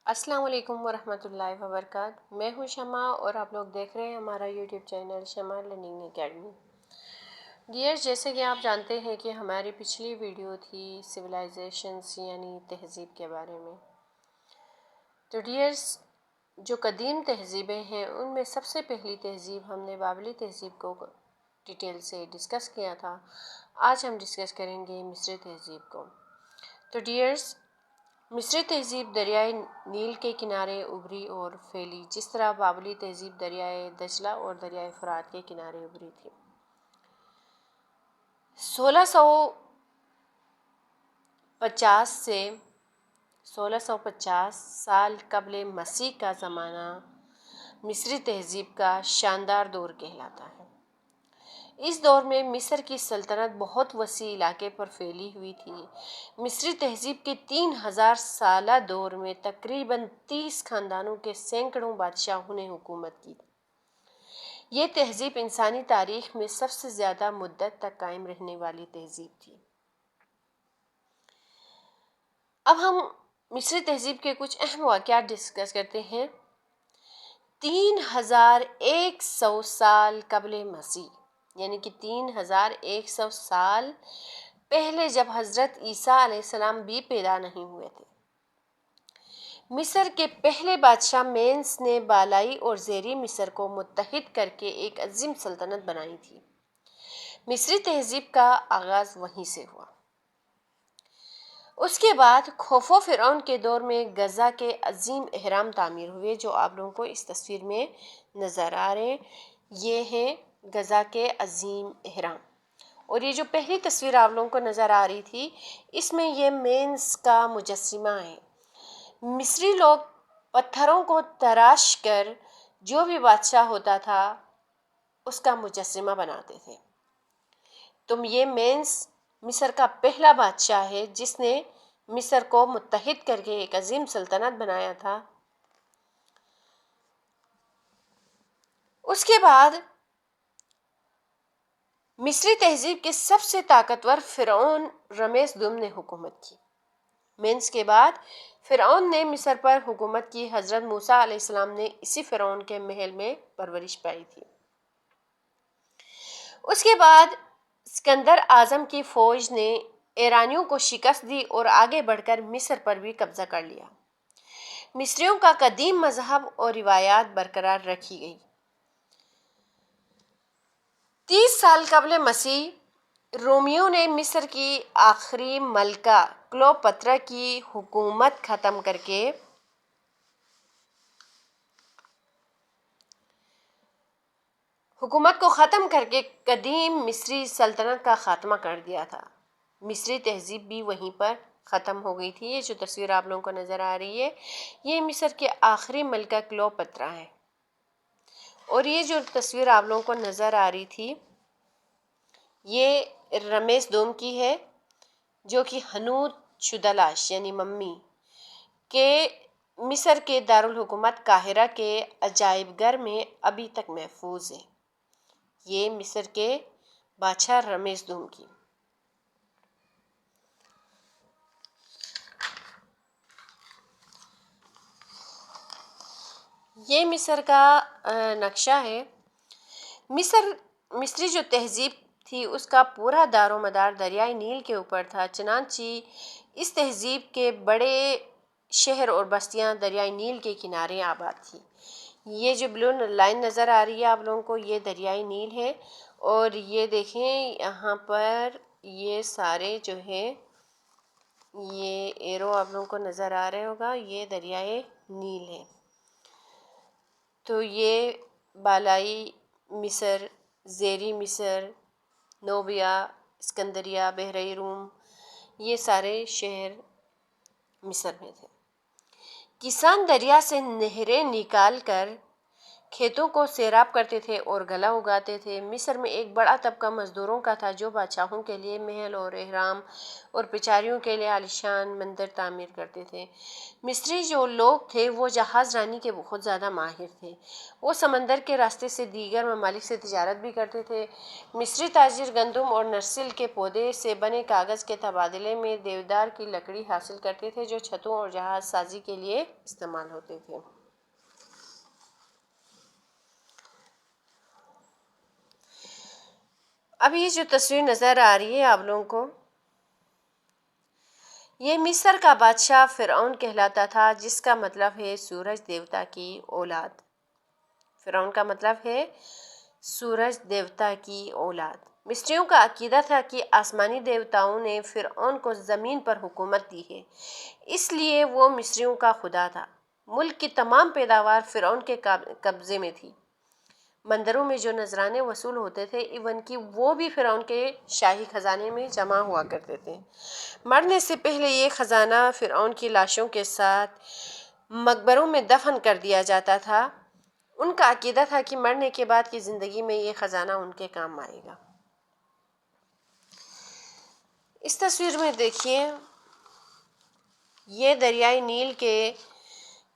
السلام علیکم ورحمۃ اللہ وبرکاتہ۔ میں ہوں شمع اور آپ لوگ دیکھ رہے ہیں ہمارا یوٹیوب چینل شمع لرننگ اکیڈمی۔ ڈیئرز، جیسے کہ آپ جانتے ہیں کہ ہماری پچھلی ویڈیو تھی سویلائزیشنز یعنی تہذیب کے بارے میں۔ تو ڈیئرز، جو قدیم تہذیبیں ہیں ان میں سب سے پہلی تہذیب ہم نے بابلی تہذیب کو ڈیٹیل سے ڈسکس کیا تھا۔ آج ہم ڈسکس کریں گے مصری تہذیب کو۔ تو ڈیئرز، مصری تہذیب دریائے نیل کے کنارے ابھری اور پھیلی، جس طرح بابلی تہذیب دریائے دجلہ اور دریائے فرات کے کنارے ابھری تھی۔ 1650 سے 1650 سال قبل مسیح کا زمانہ مصری تہذیب کا شاندار دور کہلاتا ہے۔ اس دور میں مصر کی سلطنت بہت وسیع علاقے پر پھیلی ہوئی تھی۔ مصری تہذیب کے 3000 سالہ دور میں تقریباً 30 خاندانوں کے سینکڑوں بادشاہوں نے حکومت کی۔ یہ تہذیب انسانی تاریخ میں سب سے زیادہ مدت تک قائم رہنے والی تہذیب تھی۔ اب ہم مصری تہذیب کے کچھ اہم واقعات ڈسکس کرتے ہیں۔ 3100 سال قبل مسیح، یعنی کہ 3100 سال پہلے، جب حضرت عیسیٰ علیہ السلام بھی پیدا نہیں ہوئے تھے، مصر کے پہلے بادشاہ مینس نے بالائی اور زیریں مصر کو متحد کر کے ایک عظیم سلطنت بنائی تھی۔ مصری تہذیب کا آغاز وہیں سے ہوا۔ اس کے بعد خوفو فرعون کے دور میں غزہ کے عظیم اہرام تعمیر ہوئے، جو آپ لوگوں کو اس تصویر میں نظر آ رہے ہیں۔ یہ ہیں غزہ کے عظیم اہرام، اور یہ جو پہلی تصویر آپ لوگوں کو نظر آ رہی تھی، اس میں یہ مینس کا مجسمہ ہے۔ مصری لوگ پتھروں کو تراش کر جو بھی بادشاہ ہوتا تھا اس کا مجسمہ بناتے تھے۔ تو یہ مینس مصر کا پہلا بادشاہ ہے جس نے مصر کو متحد کر کے ایک عظیم سلطنت بنایا تھا۔ اس کے بعد مصری تہذیب کے سب سے طاقتور فرعون رمیس دوم نے حکومت کی۔ مینس کے بعد فرعون نے مصر پر حکومت کی۔ حضرت موسیٰ علیہ السلام نے اسی فرعون کے محل میں پرورش پائی تھی۔ اس کے بعد اسکندر اعظم کی فوج نے ایرانیوں کو شکست دی اور آگے بڑھ کر مصر پر بھی قبضہ کر لیا۔ مصریوں کا قدیم مذہب اور روایات برقرار رکھی گئی۔ 30 سال قبل مسیح رومیوں نے مصر کی آخری ملکہ کلیوپاترا کی حکومت کو ختم کر کے قدیم مصری سلطنت کا خاتمہ کر دیا تھا۔ مصری تہذیب بھی وہیں پر ختم ہو گئی تھی۔ یہ جو تصویر آپ لوگوں کو نظر آ رہی ہے، یہ مصر کی آخری ملکہ کلیوپاترا ہے، اور یہ جو تصویر آپ لوگوں کو نظر آ رہی تھی یہ رمیس دوم کی ہے، جو کہ حنوط شدہ لاش یعنی ممی کے مصر کے دارالحکومت قاہرہ کے عجائب گھر میں ابھی تک محفوظ ہے۔ یہ مصر کے بادشاہ رمیس دوم کی۔ یہ مصر کا نقشہ ہے۔ مصری جو تہذیب تھی اس کا پورا دار و مدار دریائے نیل کے اوپر تھا، چنانچہ اس تہذیب کے بڑے شہر اور بستیاں دریائے نیل کے کنارے آباد تھی۔ یہ جو بلو لائن نظر آ رہی ہے آپ لوگوں کو، یہ دریائے نیل ہے، اور یہ دیکھیں یہاں پر یہ سارے جو ہیں، یہ ایرو آپ لوگوں کو نظر آ رہے ہوگا، یہ دریائے نیل ہے۔ تو یہ بالائی مصر، زیریں مصر، نوبیا، اسکندریہ، بحیرہ روم، یہ سارے شہر مصر میں تھے۔ کسان دریا سے نہریں نکال کر کھیتوں کو سیراب کرتے تھے اور غلہ اگاتے تھے۔ مصر میں ایک بڑا طبقہ مزدوروں کا تھا جو بادشاہوں کے لیے محل اور اہرام اور پچاریوں کے لیے عالیشان مندر تعمیر کرتے تھے۔ مصری جو لوگ تھے وہ جہاز رانی کے بہت زیادہ ماہر تھے۔ وہ سمندر کے راستے سے دیگر ممالک سے تجارت بھی کرتے تھے۔ مصری تاجر گندم اور نرسل کے پودے سے بنے کاغذ کے تبادلے میں دیودار کی لکڑی حاصل کرتے تھے جو چھتوں اور جہاز سازی کے لیے استعمال ہوتے تھے۔ اب یہ جو تصویر نظر آ رہی ہے آپ لوگوں کو، یہ مصر کا بادشاہ فرعون کہلاتا تھا، جس کا مطلب ہے سورج دیوتا کی اولاد۔ فرعون کا مطلب ہے سورج دیوتا کی اولاد۔ مصریوں کا عقیدہ تھا کہ آسمانی دیوتاؤں نے فرعون کو زمین پر حکومت دی ہے، اس لیے وہ مصریوں کا خدا تھا۔ ملک کی تمام پیداوار فرعون کے قبضے میں تھی۔ مندروں میں جو نذرانے وصول ہوتے تھے ایون کہ وہ بھی فرعون کے شاہی خزانے میں جمع ہوا کرتے تھے۔ مرنے سے پہلے یہ خزانہ فرعون کی لاشوں کے ساتھ مقبروں میں دفن کر دیا جاتا تھا۔ ان کا عقیدہ تھا کہ مرنے کے بعد کی زندگی میں یہ خزانہ ان کے کام آئے گا۔ اس تصویر میں دیکھیے، یہ دریائے نیل کے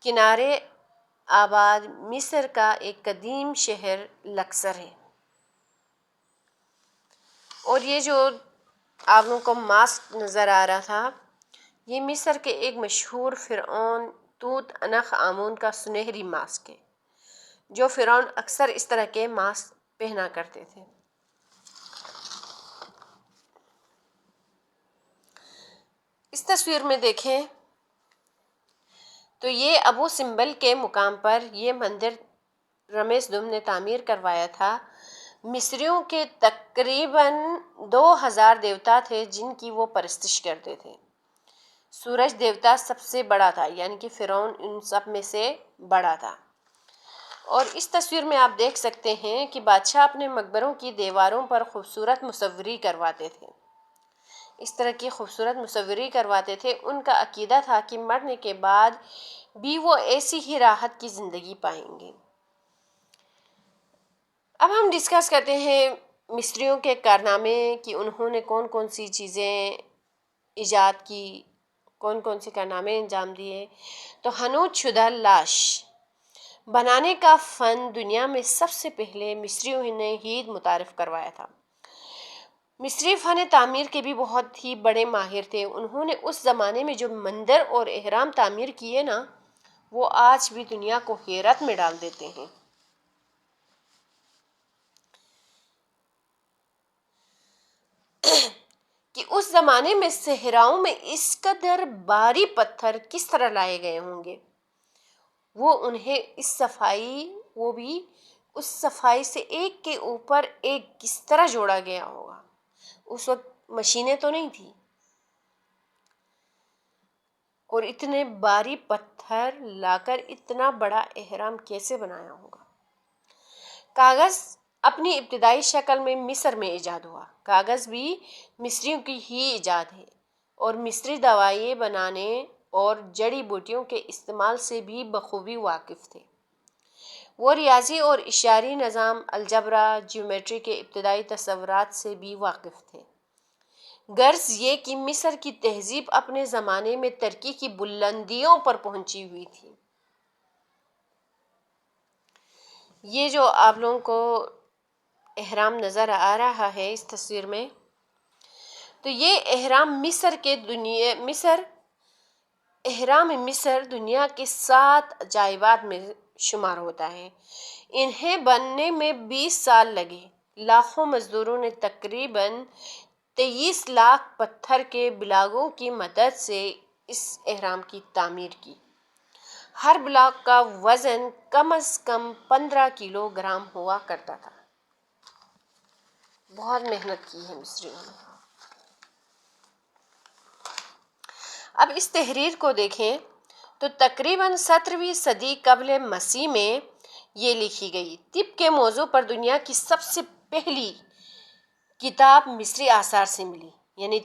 کنارے آباد مصر کا ایک قدیم شہر لکسر ہے، اور یہ جو آپ لوگوں کو ماسک نظر آ رہا تھا، یہ مصر کے ایک مشہور فرعون توت عنخ آمون کا سنہری ماسک ہے، جو فرعون اکثر اس طرح کے ماسک پہنا کرتے تھے۔ اس تصویر میں دیکھیں تو یہ ابو سمبل کے مقام پر یہ مندر رمیسدم نے تعمیر کروایا تھا۔ مصریوں کے تقریباً 2000 دیوتا تھے جن کی وہ پرستش کرتے تھے۔ سورج دیوتا سب سے بڑا تھا، یعنی کہ فرعون ان سب میں سے بڑا تھا۔ اور اس تصویر میں آپ دیکھ سکتے ہیں کہ بادشاہ اپنے مقبروں کی دیواروں پر خوبصورت مصوری کرواتے تھے۔ اس طرح کی خوبصورت مصوری کرواتے تھے۔ ان کا عقیدہ تھا کہ مرنے کے بعد بھی وہ ایسی ہی راحت کی زندگی پائیں گے۔ اب ہم ڈسکس کرتے ہیں مصریوں کے کارنامے کہ انہوں نے کون کون سی چیزیں ایجاد کی، کون کون سے کارنامے انجام دیے۔ تو حنوط شدہ لاش بنانے کا فن دنیا میں سب سے پہلے مصریوں نے ہی متعارف کروایا تھا۔ مصری فن تعمیر کے بھی بہت ہی بڑے ماہر تھے۔ انہوں نے اس زمانے میں جو مندر اور اہرام تعمیر کیے نا، وہ آج بھی دنیا کو حیرت میں ڈال دیتے ہیں۔ کہ اس زمانے میں صحراؤں میں اس قدر بھاری پتھر کس طرح لائے گئے ہوں گے، وہ انہیں اس صفائی سے ایک کے اوپر ایک کس طرح جوڑا گیا ہوگا۔ اس وقت مشینیں تو نہیں تھی، اور اتنے بھاری پتھر لا کر اتنا بڑا اہرام کیسے بنایا ہوگا۔ کاغذ اپنی ابتدائی شکل میں مصر میں ایجاد ہوا۔ کاغذ بھی مصریوں کی ہی ایجاد ہے، اور مصری دوائیں بنانے اور جڑی بوٹیوں کے استعمال سے بھی بخوبی واقف تھے۔ وہ ریاضی اور اشاری نظام، الجبرا، جیومیٹری کے ابتدائی تصورات سے بھی واقف تھے۔ غرض یہ کہ مصر کی تہذیب اپنے زمانے میں ترقی کی بلندیوں پر پہنچی ہوئی تھی۔ یہ جو آپ لوگوں کو اہرام نظر آ رہا ہے اس تصویر میں، تو یہ اہرام مصر دنیا کے 7 عجائبات میں شمار ہوتا ہے۔ انہیں بننے میں 20 سال لگے۔ لاکھوں مزدوروں نے تقریباً 23 لاکھ پتھر کے بلاکوں کی مدد سے اس اہرام کی تعمیر کی۔ ہر بلاک کا وزن کم از کم 15 کلو گرام ہوا کرتا تھا۔ بہت محنت کی ہے مصریوں نے۔ اب اس تحریر کو دیکھیں تو تقریباً 17ویں صدی قبل مسیح میں یہ لکھی گئی۔ طب کے موضوع پر دنیا کی سب سے پہلی کتاب مصری آثار سے ملی، یعنی